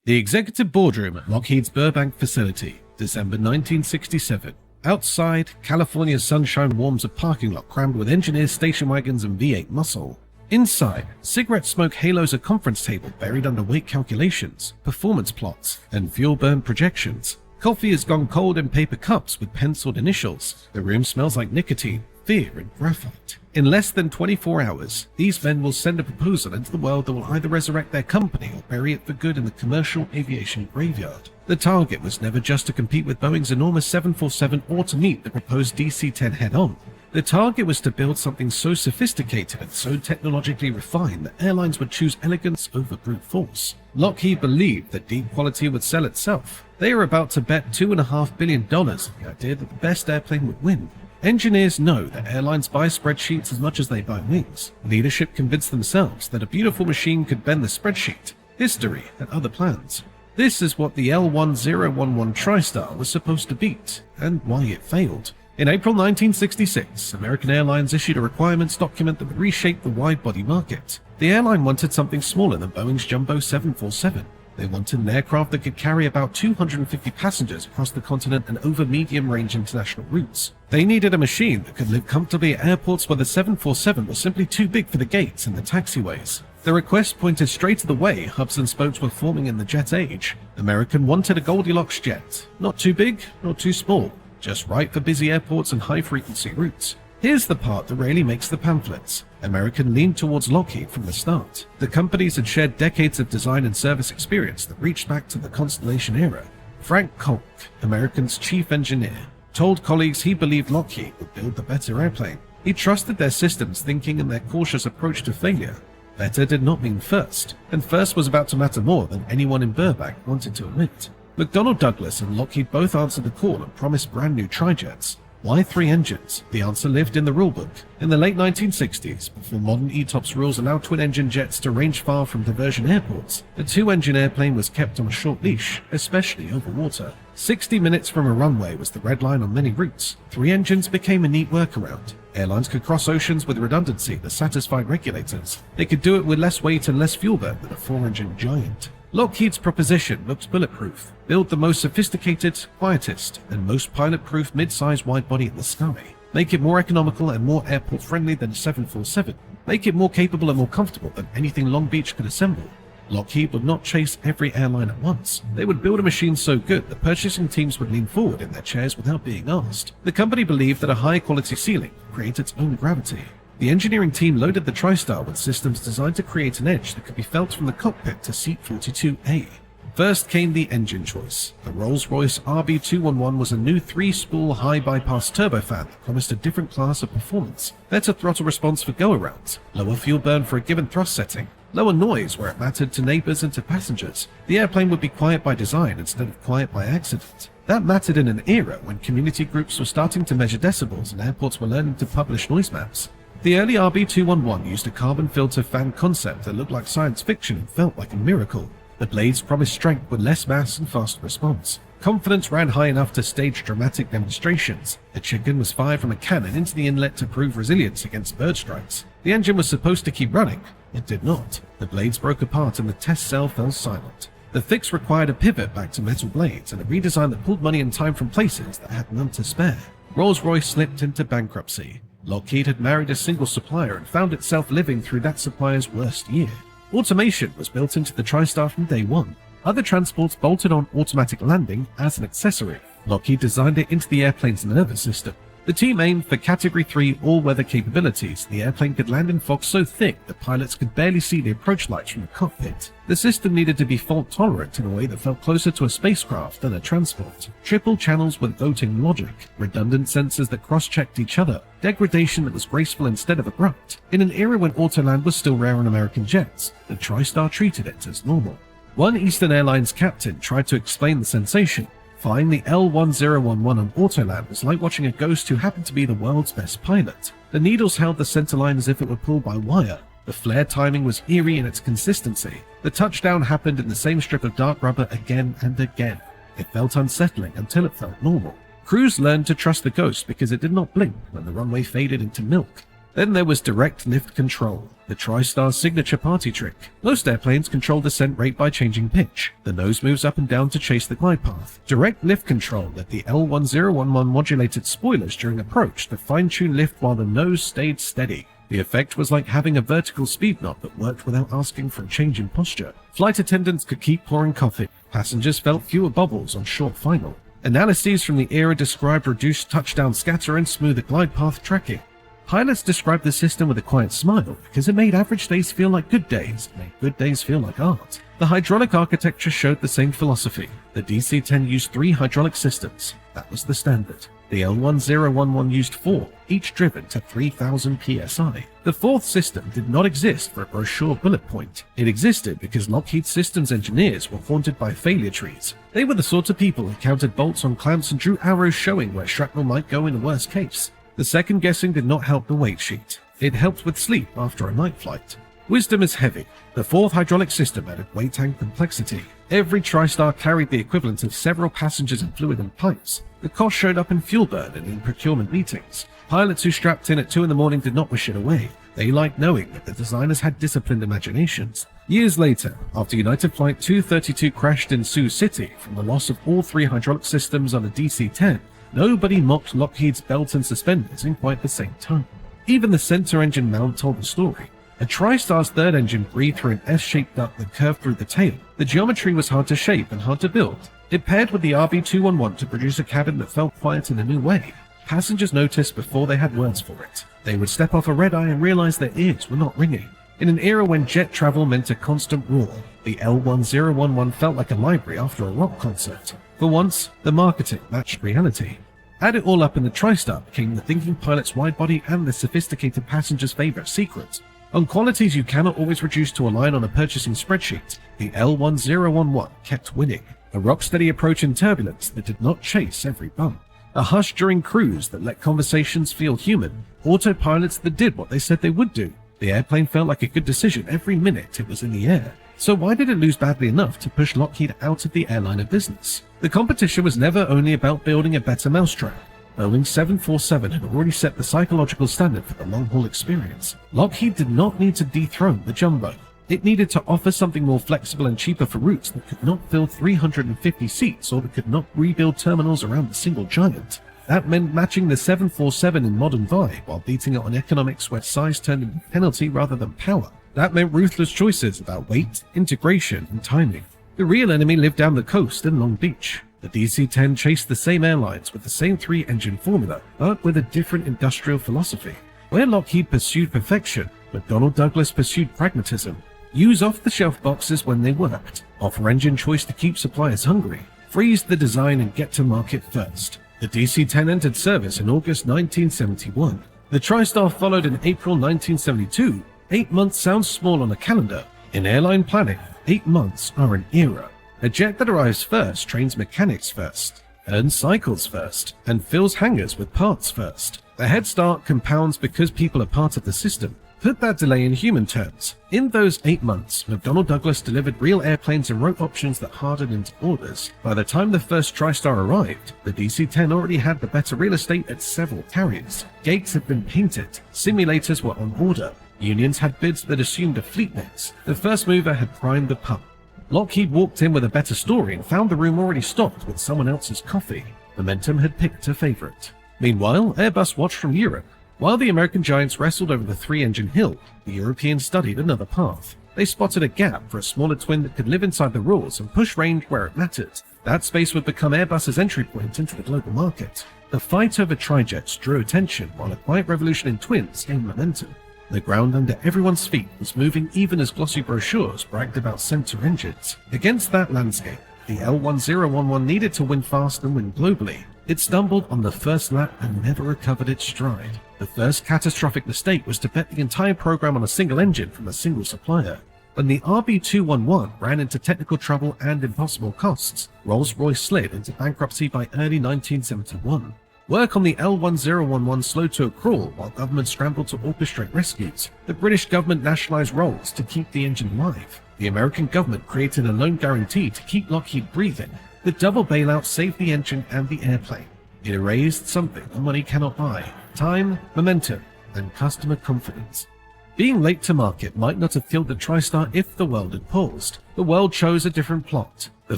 The executive boardroom at Lockheed's Burbank facility, December 1967. Outside, California's sunshine warms a parking lot crammed with engineers' station wagons and V8 muscle. Inside, cigarette smoke halos a conference table buried under weight calculations, performance plots, and fuel burn projections. Coffee has gone cold in paper cups with penciled initials. The room smells like nicotine, fear, and graphite. In less than 24 hours, these men will send a proposal into the world that will either resurrect their company or bury it for good in the commercial aviation graveyard. The target was never just to compete with Boeing's enormous 747 or to meet the proposed DC-10 head-on. The target was to build something so sophisticated and so technologically refined that airlines would choose elegance over brute force. Lockheed believed that deep quality would sell itself. They were about to bet $2.5 billion on the idea that the best airplane would win. Engineers know that airlines buy spreadsheets as much as they buy wings. Leadership convinced themselves that a beautiful machine could bend the spreadsheet. History had other plans. This is what the L1011 TriStar was supposed to beat, and why it failed. In April 1966, American Airlines issued a requirements document that would reshape the wide-body market. The airline wanted something smaller than Boeing's jumbo 747. They wanted an aircraft that could carry about 250 passengers across the continent and over medium-range international routes. They needed a machine that could live comfortably at airports where the 747 was simply too big for the gates and the taxiways. The request pointed straight to the way hubs and spokes were forming in the jet age. American wanted a Goldilocks jet. Not too big, not too small. Just right for busy airports and high-frequency routes. Here's the part that really makes the pamphlets. American leaned towards Lockheed from the start. The companies had shared decades of design and service experience that reached back to the Constellation era. Frank Kolk, American's chief engineer, told colleagues he believed Lockheed would build the better airplane. He trusted their systems thinking and their cautious approach to failure. Better did not mean first, and first was about to matter more than anyone in Burbank wanted to admit. McDonnell Douglas and Lockheed both answered the call and promised brand new trijets. Why 3 engines? The answer lived in the rulebook. In the late 1960s, before modern ETOPS rules allowed twin-engine jets to range far from diversion airports, a 2-engine airplane was kept on a short leash, especially over water. 60 minutes from a runway was the red line on many routes. 3 engines became a neat workaround. Airlines could cross oceans with redundancy that satisfied regulators. They could do it with less weight and less fuel burn than a 4-engine giant. Lockheed's proposition looked bulletproof. Build the most sophisticated, quietest, and most pilot-proof mid-size wide-body in the sky. Make it more economical and more airport-friendly than a 747. Make it more capable and more comfortable than anything Long Beach could assemble. Lockheed would not chase every airline at once. They would build a machine so good that purchasing teams would lean forward in their chairs without being asked. The company believed that a high-quality ceiling created its own gravity. The engineering team loaded the TriStar with systems designed to create an edge that could be felt from the cockpit to seat 42A. First came the engine choice. The Rolls-Royce RB211 was a new 3-spool high-bypass turbofan that promised a different class of performance. Better throttle response for go-arounds, lower fuel burn for a given thrust setting, lower noise where it mattered to neighbors and to passengers. The airplane would be quiet by design instead of quiet by accident. That mattered in an era when community groups were starting to measure decibels and airports were learning to publish noise maps. The early RB211 used a carbon filter fan concept that looked like science fiction and felt like a miracle. The blades promised strength with less mass and faster response. Confidence ran high enough to stage dramatic demonstrations. The chicken was fired from a cannon into the inlet to prove resilience against bird strikes. The engine was supposed to keep running. It did not. The blades broke apart and the test cell fell silent. The fix required a pivot back to metal blades and a redesign that pulled money and time from places that had none to spare. Rolls-Royce slipped into bankruptcy. Lockheed had married a single supplier and found itself living through that supplier's worst year. Automation was built into the TriStar from day one. Other transports bolted on automatic landing as an accessory. Lockheed designed it into the airplane's nervous system. The team aimed for Category 3 all-weather capabilities. The airplane could land in fog so thick that pilots could barely see the approach lights from the cockpit. The system needed to be fault-tolerant in a way that felt closer to a spacecraft than a transport. Triple channels with voting logic, redundant sensors that cross-checked each other, degradation that was graceful instead of abrupt. In an era when autoland was still rare on American jets, the TriStar treated it as normal. One Eastern Airlines captain tried to explain the sensation. Flying the L1011 on autoland was like watching a ghost who happened to be the world's best pilot. The needles held the centerline as if it were pulled by wire. The flare timing was eerie in its consistency. The touchdown happened in the same strip of dark rubber again and again. It felt unsettling until it felt normal. Crews learned to trust the ghost because it did not blink when the runway faded into milk. Then there was direct lift control, the TriStar signature party trick. Most airplanes control descent rate by changing pitch. The nose moves up and down to chase the glide path. Direct lift control let the L1011 modulated spoilers during approach to fine-tune lift while the nose stayed steady. The effect was like having a vertical speed knob that worked without asking for a change in posture. Flight attendants could keep pouring coffee. Passengers felt fewer bubbles on short final. Analyses from the era described reduced touchdown scatter and smoother glide path tracking. Pilots described the system with a quiet smile because it made average days feel like good days and made good days feel like art. The hydraulic architecture showed the same philosophy. The DC-10 used 3 hydraulic systems. That was the standard. The L1011 used 4, each driven to 3000 psi. The 4th system did not exist for a brochure bullet point. It existed because Lockheed Systems engineers were haunted by failure trees. They were the sort of people who counted bolts on clamps and drew arrows showing where shrapnel might go in the worst case. The second guessing did not help the weight sheet. It helped with sleep after a night flight. Wisdom is heavy. The 4th hydraulic system added weight and complexity. Every TriStar carried the equivalent of several passengers in fluid and pipes. The cost showed up in fuel burn and in procurement meetings. Pilots who strapped in at 2 in the morning did not wish it away. They liked knowing that the designers had disciplined imaginations. Years later, after United Flight 232 crashed in Sioux City from the loss of all 3 hydraulic systems on a DC-10, nobody mocked Lockheed's belt and suspenders in quite the same tone. Even the center engine mount told the story. A TriStar's third engine breathed through an S-shaped duct that curved through the tail. The geometry was hard to shape and hard to build. It paired with the RB211 to produce a cabin that felt quiet in a new way. Passengers noticed before they had words for it. They would step off a red-eye and realize their ears were not ringing. In an era when jet travel meant a constant roar, the L1011 felt like a library after a rock concert. For once, the marketing matched reality. Add it all up and the TriStar became the thinking pilot's wide-body and the sophisticated passenger's favorite secret. On qualities you cannot always reduce to a line on a purchasing spreadsheet, the L1011 kept winning. A rock-steady approach in turbulence that did not chase every bump. A hush during cruise that let conversations feel human. Autopilots that did what they said they would do. The airplane felt like a good decision every minute it was in the air. So why did it lose badly enough to push Lockheed out of the airliner business? The competition was never only about building a better mousetrap. Boeing 747 had already set the psychological standard for the long-haul experience. Lockheed did not need to dethrone the jumbo. It needed to offer something more flexible and cheaper for routes that could not fill 350 seats or that could not rebuild terminals around a single giant. That meant matching the 747 in modern vibe while beating it on economics where size turned into penalty rather than power. That meant ruthless choices about weight, integration, and timing. The real enemy lived down the coast in Long Beach. The DC-10 chased the same airlines with the same 3-engine formula, but with a different industrial philosophy. Where Lockheed pursued perfection, McDonnell Douglas pursued pragmatism. Use off-the-shelf boxes when they worked. Offer engine choice to keep suppliers hungry. Freeze the design and get to market first. The DC-10 entered service in August 1971. The TriStar followed in April 1972. 8 months sounds small on a calendar. In airline planning, 8 months are an era. A jet that arrives first trains mechanics first, earns cycles first, and fills hangars with parts first. The head start compounds because people are part of the system. Put that delay in human terms. In those 8 months, McDonnell Douglas delivered real airplanes and wrote options that hardened into orders. By the time the first TriStar arrived, the DC-10 already had the better real estate at several carriers. Gates had been painted. Simulators were on order. Unions had bids that assumed a fleet mix. The first mover had primed the pump. Lockheed walked in with a better story and found the room already stocked with someone else's coffee. Momentum had picked a favorite. Meanwhile, Airbus watched from Europe. While the American giants wrestled over the 3-engine hill, the Europeans studied another path. They spotted a gap for a smaller twin that could live inside the rules and push range where it mattered. That space would become Airbus's entry point into the global market. The fight over trijets drew attention while a quiet revolution in twins gained momentum. The ground under everyone's feet was moving even as glossy brochures bragged about center engines. Against that landscape, the L1011 needed to win fast and win globally. It stumbled on the first lap and never recovered its stride. The first catastrophic mistake was to bet the entire program on a single engine from a single supplier. When the RB211 ran into technical trouble and impossible costs, Rolls-Royce slid into bankruptcy by early 1971. Work on the L1011 slowed to a crawl while government scrambled to orchestrate rescues. The British government nationalized Rolls to keep the engine alive. The American government created a loan guarantee to keep Lockheed breathing. The double bailout saved the engine and the airplane. It erased something the money cannot buy: time, momentum, and customer confidence. Being late to market might not have killed the TriStar if the world had paused. The world chose a different plot. The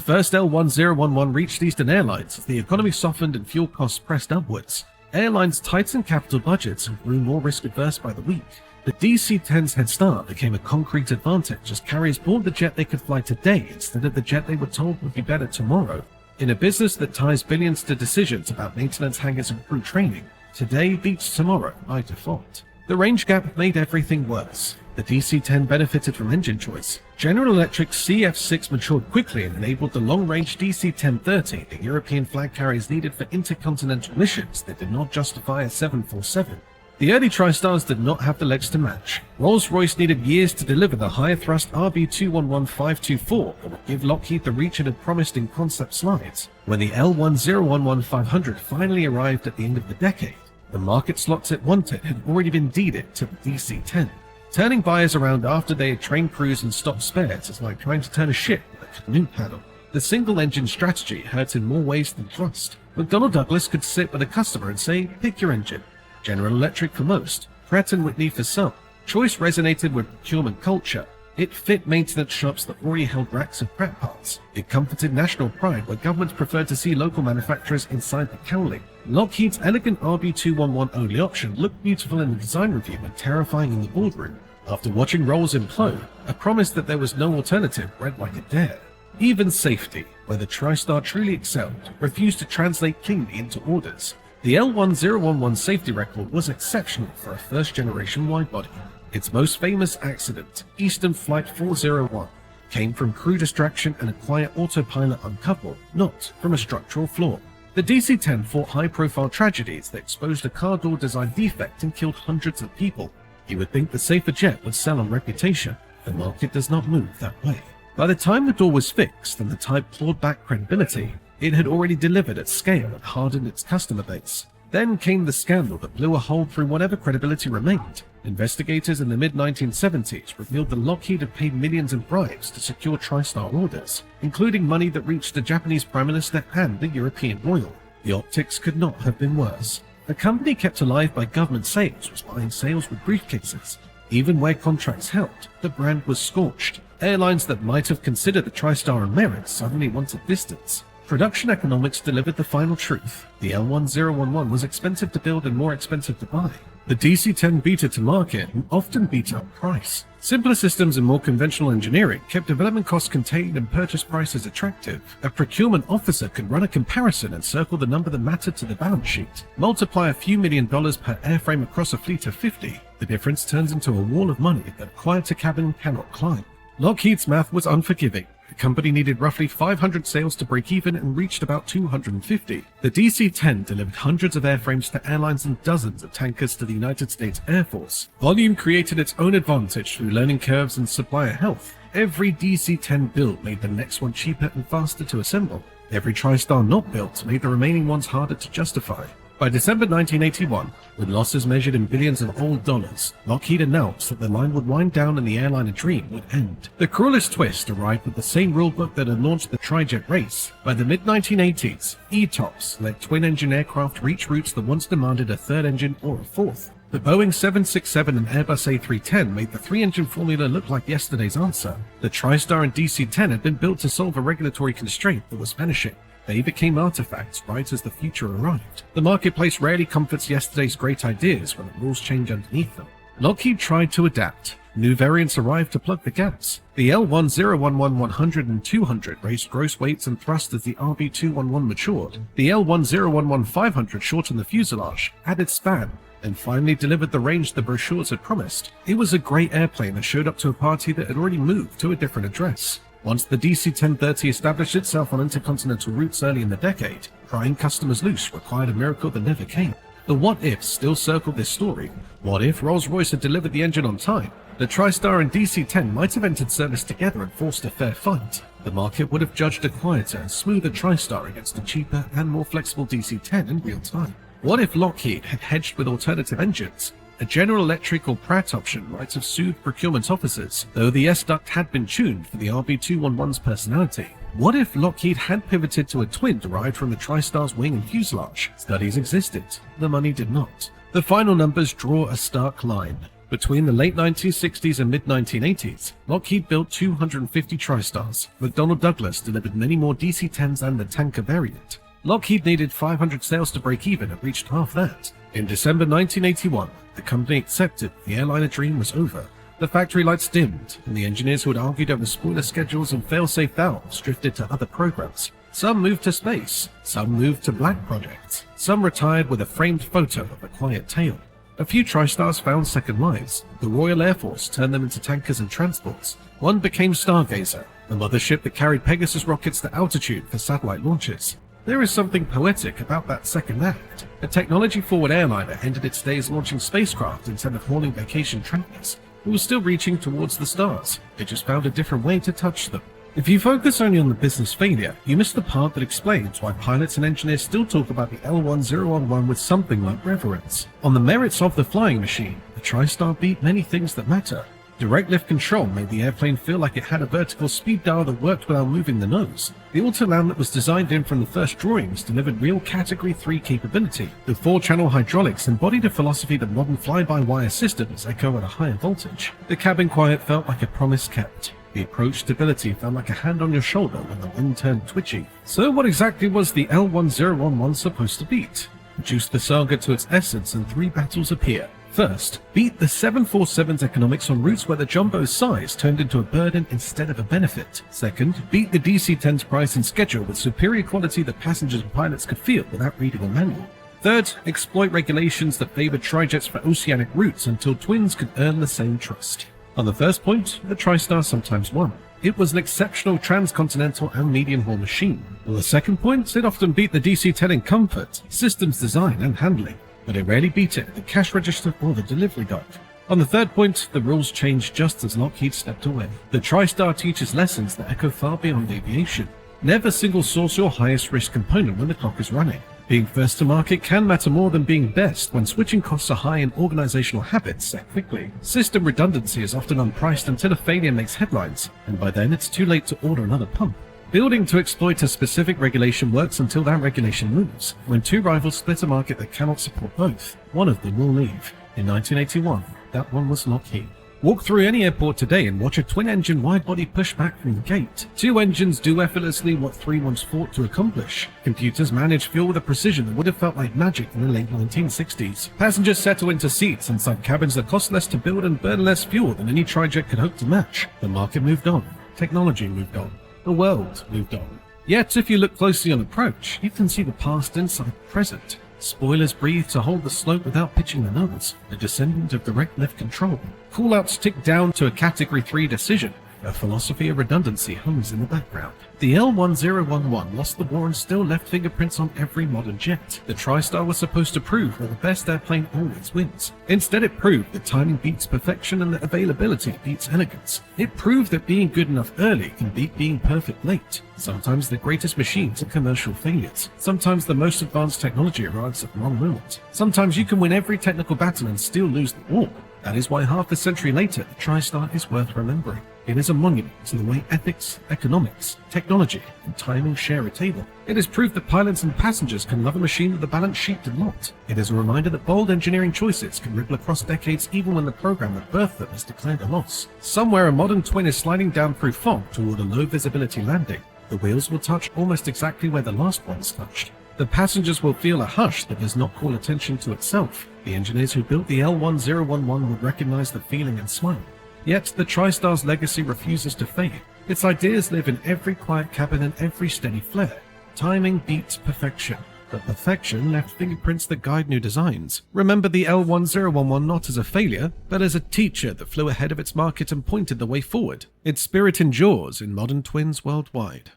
first L1011 reached Eastern Airlines as the economy softened and fuel costs pressed upwards. Airlines tightened capital budgets and grew more risk-averse by the week. The DC-10's head start became a concrete advantage as carriers bought the jet they could fly today instead of the jet they were told would be better tomorrow. In a business that ties billions to decisions about maintenance hangars and crew training, today beats tomorrow by default. The range gap made everything worse. The DC-10 benefited from engine choice. General Electric's CF6 matured quickly and enabled the long-range DC-1030 the European flag carriers needed for intercontinental missions that did not justify a 747. The early TriStars did not have the legs to match. Rolls-Royce needed years to deliver the higher-thrust RB211524 that would give Lockheed the reach it had promised in concept slides. When the L1011500 finally arrived at the end of the decade, the market slots it wanted had already been deeded to the DC-10. Turning buyers around after they had trained crews and stopped spares is like trying to turn a ship with a canoe paddle. The single-engine strategy hurts in more ways than trust. McDonnell Douglas could sit with a customer and say, pick your engine. General Electric for most, Pratt & Whitney for some. Choice resonated with procurement culture. It fit maintenance shops that already held racks of Pratt parts. It comforted national pride where governments preferred to see local manufacturers inside the cowling. Lockheed's elegant RB211 only option looked beautiful in the design review and terrifying in the boardroom. After watching Rolls implode, a promise that there was no alternative read like a dare. Even safety, where the TriStar truly excelled, refused to translate cleanly into orders. The L1011 safety record was exceptional for a first-generation widebody. Its most famous accident, Eastern Flight 401, came from crew distraction and a quiet autopilot uncoupled, not from a structural flaw. The DC-10 fought high-profile tragedies that exposed a car door design defect and killed hundreds of people. You would think the safer jet would sell on reputation. The market does not move that way. By the time the door was fixed and the type clawed back credibility, it had already delivered at scale and hardened its customer base. Then came the scandal that blew a hole through whatever credibility remained. Investigators in the mid-1970s revealed that Lockheed had paid millions in bribes to secure TriStar orders, including money that reached the Japanese Prime Minister and the European royal. The optics could not have been worse. The company kept alive by government sales was buying sales with briefcases. Even where contracts helped, the brand was scorched. Airlines that might have considered the TriStar a merit suddenly wanted distance. Production economics delivered the final truth. The L1011 was expensive to build and more expensive to buy. The DC-10 beat it to market and often beat up price. Simpler systems and more conventional engineering kept development costs contained and purchase prices attractive. A procurement officer could run a comparison and circle the number that mattered to the balance sheet. Multiply a few $1,000,000 per airframe across a fleet of 50. The difference turns into a wall of money that a quieter cabin cannot climb. Lockheed's math was unforgiving. The company needed roughly 500 sales to break even and reached about 250. The DC-10 delivered hundreds of airframes to airlines and dozens of tankers to the United States Air Force. Volume created its own advantage through learning curves and supplier health. Every DC-10 built made the next one cheaper and faster to assemble. Every TriStar not built made the remaining ones harder to justify. By December 1981, with losses measured in billions of old dollars, Lockheed announced that the line would wind down and the airliner dream would end. The cruelest twist arrived with the same rulebook that had launched the trijet race. By the mid-1980s, ETOPS let twin-engine aircraft reach routes that once demanded a third engine or a fourth. The Boeing 767 and Airbus A310 made the three-engine formula look like yesterday's answer. The TriStar and DC-10 had been built to solve a regulatory constraint that was vanishing. They became artifacts right as the future arrived. The marketplace rarely comforts yesterday's great ideas when the rules change underneath them. Lockheed tried to adapt. New variants arrived to plug the gaps. The L1011-100 and 200 raised gross weights and thrust as the RB211 matured. The L1011-500 shortened the fuselage, added span, and finally delivered the range the brochures had promised. It was a great airplane that showed up to a party that had already moved to a different address. Once the DC-1030 established itself on intercontinental routes early in the decade, prying customers loose required a miracle that never came. The what-ifs still circled this story. What if Rolls-Royce had delivered the engine on time? The TriStar and DC-10 might have entered service together and forced a fair fight. The market would have judged a quieter and smoother TriStar against a cheaper and more flexible DC-10 in real time. What if Lockheed had hedged with alternative engines? A General Electric or Pratt option might have soothed procurement officers, though the S-duct had been tuned for the RB211's personality. What if Lockheed had pivoted to a twin derived from the TriStar's wing and fuselage? Studies existed. The money did not. The The final numbers draw a stark line. Between the late 1960s and mid-1980s, Lockheed built 250 TriStars. McDonnell Douglas delivered many more DC-10s and the tanker variant. Lockheed needed 500 sales to break even and reached half that. In December 1981, the company accepted the airliner dream was over. The factory lights dimmed, and the engineers who had argued over spoiler schedules and fail-safe valves drifted to other programs. Some moved to space, some moved to black projects, some retired with a framed photo of a quiet tale. A few TriStars found second lives. The Royal Air Force turned them into tankers and transports. One became Stargazer, the mothership that carried Pegasus rockets to altitude for satellite launches. There is something poetic about that second act. A technology-forward airliner ended its days launching spacecraft instead of hauling vacation travelers. It was still reaching towards the stars. It just found a different way to touch them. If you focus only on the business failure, you miss the part that explains why pilots and engineers still talk about the L1011 with something like reverence. On the merits of the flying machine, the TriStar beat many things that matter. Direct lift control made the airplane feel like it had a vertical speed dial that worked without moving the nose. The autoland that was designed in from the first drawings delivered real Category 3 capability. The 4-channel hydraulics embodied a philosophy that modern fly-by-wire systems echo at a higher voltage. The cabin quiet felt like a promise kept. The approach stability felt like a hand on your shoulder when the wind turned twitchy. So what exactly was the L1011 supposed to beat? Reduce the saga to its essence and 3 battles appear. First, beat the 747's economics on routes where the jumbo's size turned into a burden instead of a benefit. Second, beat the DC-10's price and schedule with superior quality that passengers and pilots could feel without reading a manual. Third, exploit regulations that favored trijets for oceanic routes until twins could earn the same trust. On the first point, the TriStar sometimes won. It was an exceptional transcontinental and medium-haul machine. On the second point, it often beat the DC-10 in comfort, systems design and handling, but it rarely beat it at the cash register or the delivery dock. On the third point, the rules changed just as Lockheed stepped away. The TriStar teaches lessons that echo far beyond aviation. Never single-source your highest risk component when the clock is running. Being first to market can matter more than being best when switching costs are high and organizational habits set quickly. System redundancy is often unpriced until a failure makes headlines, and by then it's too late to order another pump. Building to exploit a specific regulation works until that regulation moves. When 2 rivals split a market that cannot support both, one of them will leave. In 1981, that one was Lockheed. Walk through any airport today and watch a twin-engine wide-body push back from the gate. 2 engines do effortlessly what 3 once fought to accomplish. Computers manage fuel with a precision that would have felt like magic in the late 1960s. Passengers settle into seats inside cabins that cost less to build and burn less fuel than any trijet could hope to match. The market moved on. Technology moved on. The world moved on. Yet, if you look closely on approach, you can see the past inside the present. Spoilers breathe to hold the slope without pitching the nose, a descendant of direct lift control. Callouts tick down to a Category 3 decision. A philosophy of redundancy hums in the background. The L1011 lost the war and still left fingerprints on every modern jet. The TriStar was supposed to prove that the best airplane always wins. Instead, it proved that timing beats perfection and that availability beats elegance. It proved that being good enough early can beat being perfect late. Sometimes the greatest machines are commercial failures. Sometimes the most advanced technology arrives at the wrong moment. Sometimes you can win every technical battle and still lose the war. That is why half a century later, the TriStar is worth remembering. It is a monument to the way ethics, economics, technology, and timing share a table. It has proved that pilots and passengers can love a machine that the balance sheet did not. It is a reminder that bold engineering choices can ripple across decades even when the program that birthed them has declared a loss. Somewhere a modern twin is sliding down through fog toward a low visibility landing. The wheels will touch almost exactly where the last ones touched. The passengers will feel a hush that does not call attention to itself. The engineers who built the L1011 would recognize the feeling and smile. Yet the TriStar's legacy refuses to fade. Its ideas live in every quiet cabin and every steady flare. Timing beats perfection, but perfection left fingerprints that guide new designs. Remember the L1011 not as a failure, but as a teacher that flew ahead of its market and pointed the way forward. Its spirit endures in modern twins worldwide.